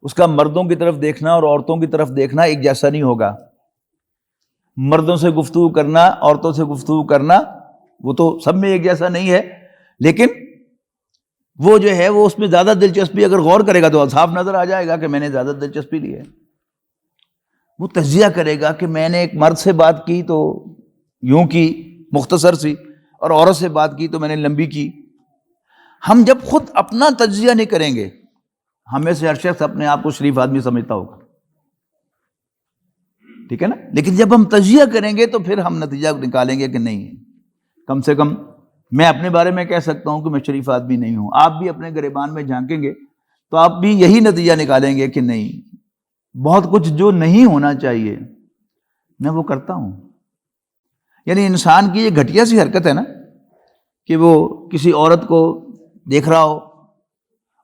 S1: اس کا مردوں کی طرف دیکھنا اور عورتوں کی طرف دیکھنا ایک جیسا نہیں ہوگا۔ مردوں سے گفتگو کرنا، عورتوں سے گفتگو کرنا، وہ تو سب میں ایک جیسا نہیں ہے، لیکن وہ جو ہے وہ اس میں زیادہ دلچسپی اگر غور کرے گا تو صاف نظر آ جائے گا کہ میں نے زیادہ دلچسپی لی ہے۔ وہ تجزیہ کرے گا کہ میں نے ایک مرد سے بات کی تو یوں کی مختصر سی، اور عورت سے بات کی تو میں نے لمبی کی۔ ہم جب خود اپنا تجزیہ نہیں کریں گے، ہمیں سے ہر شخص اپنے آپ کو شریف آدمی سمجھتا ہوگا، ٹھیک ہے نا؟ لیکن جب ہم تجزیہ کریں گے تو پھر ہم نتیجہ نکالیں گے کہ نہیں، کم سے کم میں اپنے بارے میں کہہ سکتا ہوں کہ میں شریف آدمی نہیں ہوں۔ آپ بھی اپنے گریبان میں جھانکیں گے تو آپ بھی یہی نتیجہ نکالیں گے کہ نہیں، بہت کچھ جو نہیں ہونا چاہیے میں وہ کرتا ہوں۔ یعنی انسان کی یہ گھٹیا سی حرکت ہے نا کہ وہ کسی عورت کو دیکھ رہا ہو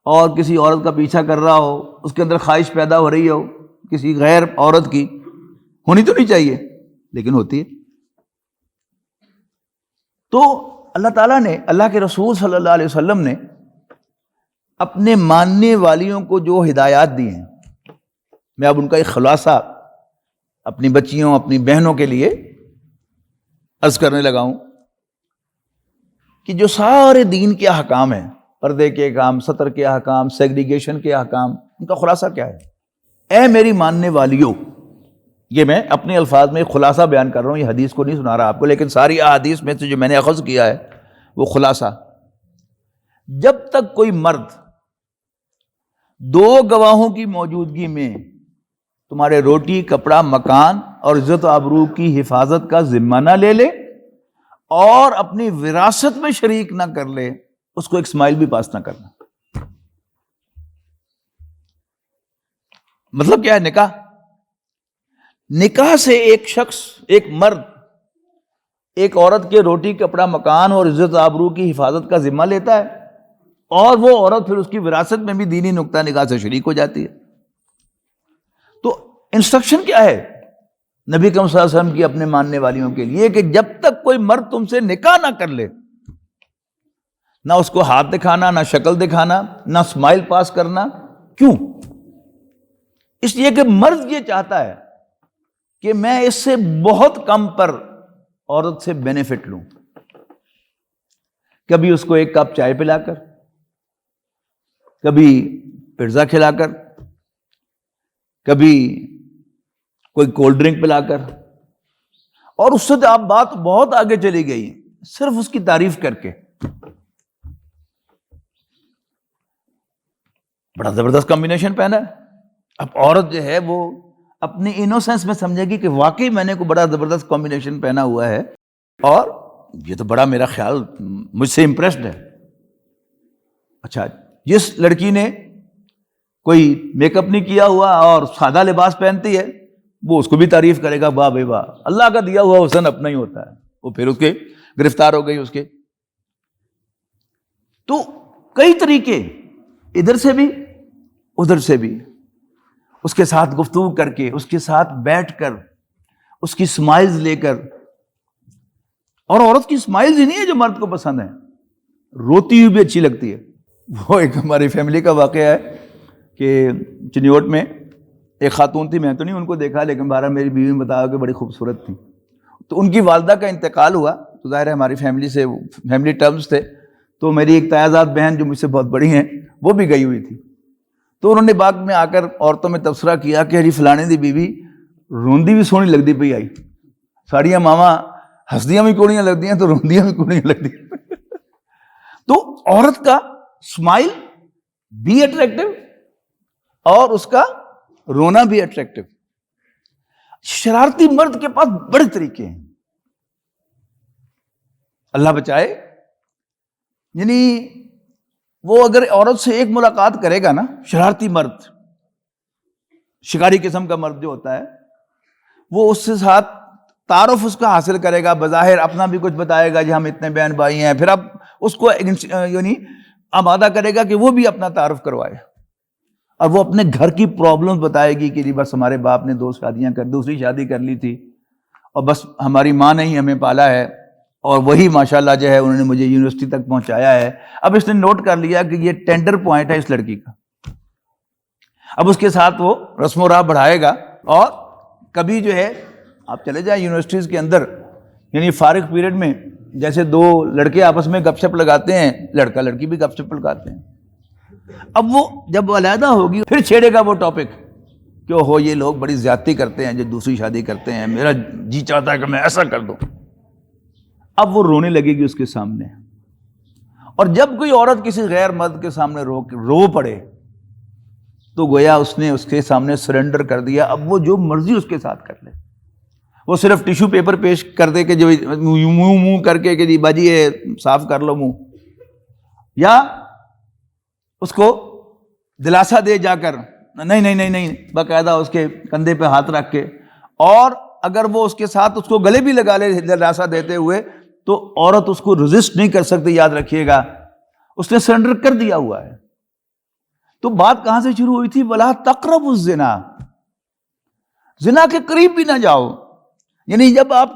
S1: اور کسی عورت کا پیچھا کر رہا ہو، اس کے اندر خواہش پیدا ہو رہی ہو کسی غیر عورت کی، ہونی تو نہیں چاہیے لیکن ہوتی ہے۔ تو اللہ تعالیٰ نے، اللہ کے رسول صلی اللہ علیہ وسلم نے اپنے ماننے والیوں کو جو ہدایات دی ہیں، میں اب ان کا ایک خلاصہ اپنی بچیوں، اپنی بہنوں کے لیے عرض کرنے لگا ہوں کہ جو سارے دین کے احکام ہیں، پردے کے احکام، سطر کے احکام، سیگریگیشن کے احکام، ان کا خلاصہ کیا ہے؟ اے میری ماننے والیوں، یہ میں اپنے الفاظ میں خلاصہ بیان کر رہا ہوں، یہ حدیث کو نہیں سنا رہا آپ کو، لیکن ساری احادیث میں سے جو میں نے اخذ کیا ہے وہ خلاصہ۔ جب تک کوئی مرد 2 گواہوں کی موجودگی میں تمہارے روٹی، کپڑا، مکان اور عزت و آبرو کی حفاظت کا ذمہ نہ لے لے اور اپنی وراثت میں شریک نہ کر لے، اس کو ایک اسمائل بھی پاس نہ کرنا۔ مطلب کیا ہے نکاح؟ نکاح سے ایک شخص، ایک مرد ایک عورت کے روٹی، کپڑا، مکان اور عزت آبرو کی حفاظت کا ذمہ لیتا ہے، اور وہ عورت پھر اس کی وراثت میں بھی دینی نقطہ نگاہ سے شریک ہو جاتی ہے۔ تو انسٹرکشن کیا ہے نبی کریم صلی اللہ علیہ وسلم کی اپنے ماننے والیوں کے لیے کہ جب تک کوئی مرد تم سے نکاح نہ کر لے، نہ اس کو ہاتھ دکھانا، نہ شکل دکھانا، نہ اسمائل پاس کرنا۔ کیوں؟ اس لیے کہ مرد یہ چاہتا ہے کہ میں اس سے بہت کم پر عورت سے بینیفٹ لوں، کبھی اس کو ایک کپ چائے پلا کر، کبھی پیزا کھلا کر، کبھی کوئی کولڈ ڈرنک پلا کر، اور اس سے تو آپ بات بہت آگے چلی گئی، صرف اس کی تعریف کر کے۔ بڑا زبردست کمبینیشن پہنا ہے۔ اب عورت جو ہے وہ اپنی انوسنس میں سمجھے گی کہ واقعی میں نے کوئی بڑا زبردست کمبینیشن پہنا ہوا ہے، اور یہ تو بڑا میرا خیال مجھ سے امپریسڈ ہے۔ اچھا، جس لڑکی نے کوئی میک اپ نہیں کیا ہوا اور سادہ لباس پہنتی ہے، وہ اس کو بھی تعریف کرے گا، واہ بھائی واہ، اللہ کا دیا ہوا حسن اپنا ہی ہوتا ہے۔ وہ پھر اس کے گرفتار ہو گئی اس کے۔ تو کئی طریقے، ادھر سے بھی ادھر سے بھی، اس کے ساتھ گفتگو کر کے، اس کے ساتھ بیٹھ کر، اس کی سمائلز لے کر۔ اور عورت کی سمائلز ہی نہیں ہے جو مرد کو پسند ہے، روتی ہوئی بھی اچھی لگتی ہے۔ وہ ایک ہماری فیملی کا واقعہ ہے کہ چنیوٹ میں ایک خاتون تھی، میں تو نہیں ان کو دیکھا، لیکن بہرحال میری بیوی نے بتایا کہ بڑی خوبصورت تھی۔ تو ان کی والدہ کا انتقال ہوا، تو ظاہر ہے ہماری فیملی سے فیملی ٹرمز تھے، تو میری ایک تایازاد بہن جو مجھ سے بہت بڑی ہیں وہ بھی گئی ہوئی تھی، تو انہوں نے بعد میں آ کر عورتوں میں تبصرہ کیا کہ جی فلانے دی بیوی روندی بھی سونی لگتی پئی آئی، ساڑیاں ماما ہسدیاں بھی کوڑیاں لگتی ہیں تو روندیاں بھی کوڑیاں لگتی ہیں۔ تو عورت کا اسمائل بھی اٹریکٹیو اور اس کا رونا بھی اٹریکٹیو۔ شرارتی مرد کے پاس بڑے طریقے ہیں، اللہ بچائے، یعنی وہ اگر عورت سے ایک ملاقات کرے گا نا، شرارتی مرد، شکاری قسم کا مرد جو ہوتا ہے، وہ اس کے ساتھ تعارف اس کا حاصل کرے گا، بظاہر اپنا بھی کچھ بتائے گا، جی ہم اتنے بہن بھائی ہیں، پھر اب اس کو یعنی آمادہ کرے گا کہ وہ بھی اپنا تعارف کروائے، اور وہ اپنے گھر کی پرابلم بتائے گی کہ جی بس ہمارے باپ نے دوسری شادی کر لی تھی، اور بس ہماری ماں نے ہی ہمیں پالا ہے، اور وہی ماشاءاللہ جو ہے انہوں نے مجھے یونیورسٹی تک پہنچایا ہے۔ اب اس نے نوٹ کر لیا کہ یہ ٹینڈر پوائنٹ ہے اس لڑکی کا، اب اس کے ساتھ وہ رسم و راہ بڑھائے گا، اور کبھی جو ہے آپ چلے جائیں یونیورسٹیز کے اندر، یعنی فارغ پیریڈ میں جیسے دو لڑکے آپس میں گپ شپ لگاتے ہیں، لڑکا لڑکی بھی گپ شپ لگاتے ہیں، اب وہ جب علیحدہ ہوگی پھر چھیڑے گا وہ ٹاپک کہ ہو یہ لوگ بڑی زیادتی کرتے ہیں جو دوسری شادی کرتے ہیں، میرا جی چاہتا ہے کہ میں ایسا کر دوں۔ اب وہ رونے لگے گی اس کے سامنے، اور جب کوئی عورت کسی غیر مرد کے سامنے رو پڑے تو گویا اس نے اس کے سامنے سرنڈر کر دیا، اب وہ جو مرضی اس کے ساتھ کر لے، وہ صرف ٹیشو پیپر پیش کر دے کہ جو منہ کر کے کہ جی باجی یہ صاف کر لو منہ، یا اس کو دلاسا دے جا کر نہیں نہیں نہیں نہیں، باقاعدہ اس کے کندھے پہ ہاتھ رکھ کے، اور اگر وہ اس کے ساتھ اس کو گلے بھی لگا لے دلاسا دیتے ہوئے تو عورت اس کو ریزسٹ نہیں کر سکتی، یاد رکھیے گا اس نے سرنڈر کر دیا ہوا ہے۔ تو بات کہاں سے شروع ہوئی تھی؟ وَلَا تَقْرَبُوا الزِّنَا، زنا کے قریب بھی نہ جاؤ، یعنی جب آپ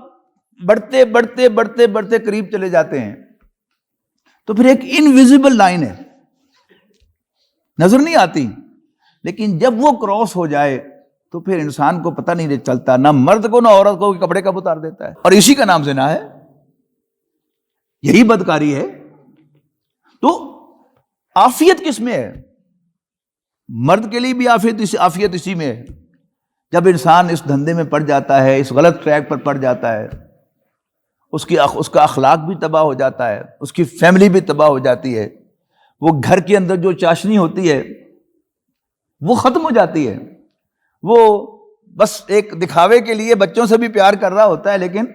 S1: بڑھتے بڑھتے بڑھتے بڑھتے قریب چلے جاتے ہیں تو پھر ایک انویزیبل لائن ہے، نظر نہیں آتی، لیکن جب وہ کراس ہو جائے تو پھر انسان کو پتہ نہیں چلتا، نہ مرد کو نہ عورت کو، کپڑے کب اتار دیتا ہے، اور اسی کا نام زنا ہے، یہی بدکاری ہے۔ تو عافیت کس میں ہے؟ مرد کے لیے بھی عافیت اسی میں ہے۔ جب انسان اس دھندے میں پڑ جاتا ہے، اس غلط ٹریک پر پڑ جاتا ہے، اس کا اخلاق بھی تباہ ہو جاتا ہے، اس کی فیملی بھی تباہ ہو جاتی ہے، وہ گھر کے اندر جو چاشنی ہوتی ہے وہ ختم ہو جاتی ہے، وہ بس ایک دکھاوے کے لیے بچوں سے بھی پیار کر رہا ہوتا ہے، لیکن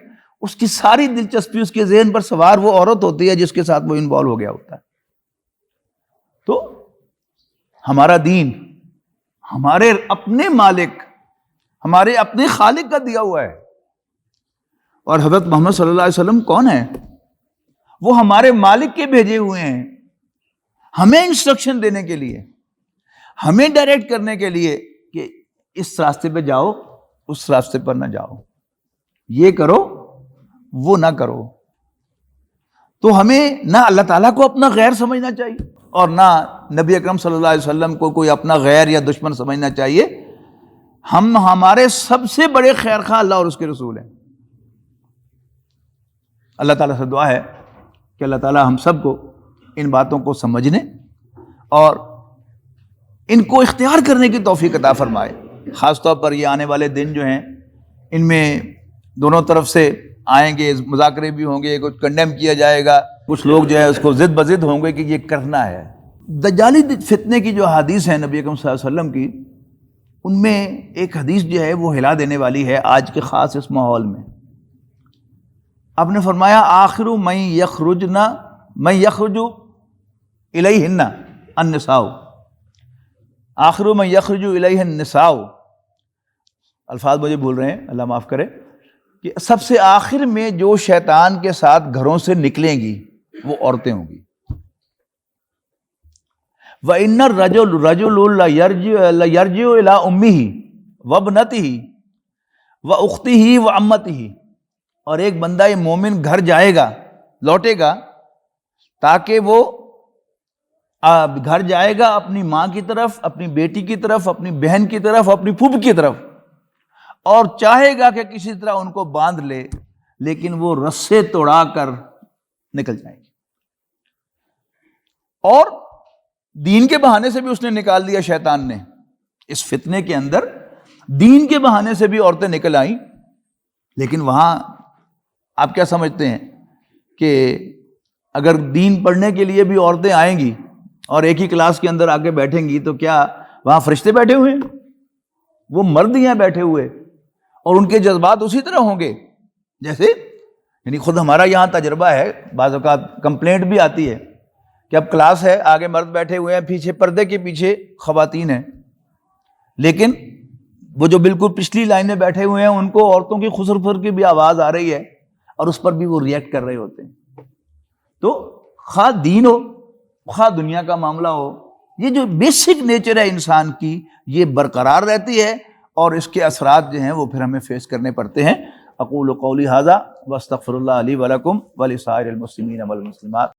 S1: اس کی ساری دلچسپی اس کے ذہن پر سوار وہ عورت ہوتی ہے جس کے ساتھ وہ انوالو ہو گیا ہوتا ہے۔ تو ہمارا دین ہمارے اپنے مالک، ہمارے اپنے خالق کا دیا ہوا ہے، اور حضرت محمد صلی اللہ علیہ وسلم کون ہیں؟ وہ ہمارے مالک کے بھیجے ہوئے ہیں، ہمیں انسٹرکشن دینے کے لیے، ہمیں ڈائریکٹ کرنے کے لیے کہ اس راستے پہ جاؤ، اس راستے پر نہ جاؤ، یہ کرو وہ نہ کرو۔ تو ہمیں نہ اللہ تعالیٰ کو اپنا غیر سمجھنا چاہیے، اور نہ نبی اکرم صلی اللہ علیہ وسلم کو کوئی اپنا غیر یا دشمن سمجھنا چاہیے۔ ہمارے سب سے بڑے خیر خواہ اللہ اور اس کے رسول ہیں۔ اللہ تعالیٰ سے دعا ہے کہ اللہ تعالیٰ ہم سب کو ان باتوں کو سمجھنے اور ان کو اختیار کرنے کی توفیق عطا فرمائے۔ خاص طور پر یہ آنے والے دن جو ہیں ان میں دونوں طرف سے آئیں گے، مذاکرے بھی ہوں گے، کچھ کنڈیم کیا جائے گا، کچھ لوگ جو ہے اس کو ضد بضد ہوں گے کہ یہ کرنا ہے۔ دجالی فتنے کی جو حدیث ہے نبی اکرم صلی اللہ علیہ وسلم کی، ان میں ایک حدیث جو ہے وہ ہلا دینے والی ہے آج کے خاص اس ماحول میں۔ آپ نے فرمایا آخر من یخرج الیہن النساء، آخر من یخرج الیہ النساء، الفاظ مجھے بھول رہے ہیں اللہ معاف کرے، کہ سب سے آخر میں جو شیطان کے ساتھ گھروں سے نکلیں گی وہ عورتیں ہوں گی۔ وَإِنَّ الرَّجُلَ لَيَرْجِعُ إِلَىٰ أُمِّهِ وَابْنَتِهِ وَأُخْتِهِ وَعَمَّتِهِ، اور ایک بندہ مومن گھر جائے گا، لوٹے گا، تاکہ وہ گھر جائے گا اپنی ماں کی طرف، اپنی بیٹی کی طرف، اپنی بہن کی طرف، اپنی پھوپھی کی طرف، اور چاہے گا کہ کسی طرح ان کو باندھ لے، لیکن وہ رسے توڑا کر نکل جائیں گی. اور دین کے بہانے سے بھی اس نے نکال دیا شیطان نے. اس فتنے کے اندر دین کے بہانے سے بھی عورتیں نکل آئیں. لیکن وہاں آپ کیا سمجھتے ہیں کہ اگر دین پڑھنے کے لیے بھی عورتیں آئیں گی اور ایک ہی کلاس کے اندر آ کے بیٹھیں گی تو کیا وہاں فرشتے بیٹھے ہوئے ہیں؟ وہ مرد ہی ہیں بیٹھے ہوئے, اور ان کے جذبات اسی طرح ہوں گے جیسے, یعنی خود ہمارا یہاں تجربہ ہے, بعض اوقات کمپلینٹ بھی آتی ہے کہ اب کلاس ہے, آگے مرد بیٹھے ہوئے ہیں, پیچھے پردے کے پیچھے خواتین ہیں, لیکن وہ جو بالکل پچھلی لائن میں بیٹھے ہوئے ہیں ان کو عورتوں کی خسر پھر کی بھی آواز آ رہی ہے اور اس پر بھی وہ ریئیکٹ کر رہے ہوتے ہیں. تو خواہ دین ہو خواہ دنیا کا معاملہ ہو, یہ جو بیسک نیچر ہے انسان کی یہ برقرار رہتی ہے, اور اس کے اثرات جو ہیں وہ پھر ہمیں فیس کرنے پڑتے ہیں. اقول قولی ھذا واستغفر اللہ لی ولکم ولسائر المسلمین والمسلمات.